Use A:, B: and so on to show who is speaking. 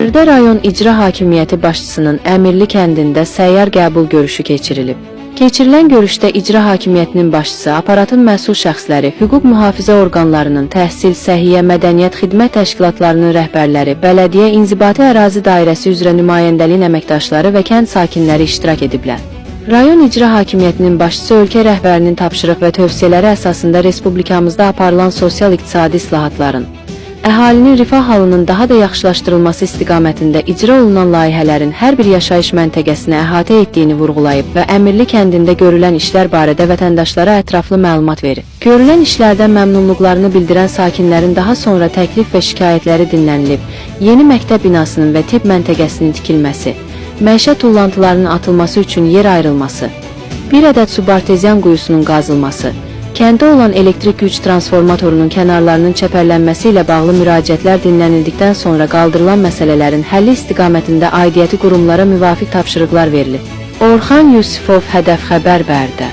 A: Bərdə rayon icra hakimiyyəti başçısının Əmirli kəndində səyyar qəbul görüşü keçirilib. Keçirilən görüşdə icra hakimiyyətinin başçısı, aparatın məsul şəxsləri, hüquq mühafizə orqanlarının, təhsil, səhiyyə, mədəniyyət, xidmət təşkilatlarının rəhbərləri, bələdiyyə, inzibati ərazi dairəsi üzrə nümayəndəliyin əməkdaşları və kənd sakinləri iştirak ediblər. Rayon icra hakimiyyətinin başçısı ölkə rəhbərinin tapşırıq və tövsiyələri əsasında respublikamızda aparılan sosial-iqtisadi islahatların, əhalinin rifah halının daha da yaxşılaşdırılması istiqamətində icra olunan layihələrin hər bir yaşayış məntəqəsini əhatə etdiyini vurğulayıb və Əmirli kəndində görülən işlər barədə vətəndaşlara ətraflı məlumat verir. Görülən işlərdən məmnunluqlarını bildirən sakinlərin daha sonra təklif və şikayətləri dinlənilib, yeni məktəb binasının və tibb məntəqəsinin tikilməsi, məişət tullantılarının atılması üçün yer ayrılması, bir ədəd subartezian quyusunun qazılması, kəndə olan elektrik güc transformatorunun kənarlarının çəpərlənməsi ilə bağlı müraciətlər dinlənildikdən sonra qaldırılan məsələlərin həlli istiqamətində aidiyyəti qurumlara müvafiq tapşırıqlar verilib. Orxan Yusifov, Hədəf Xəbər, Bərdə.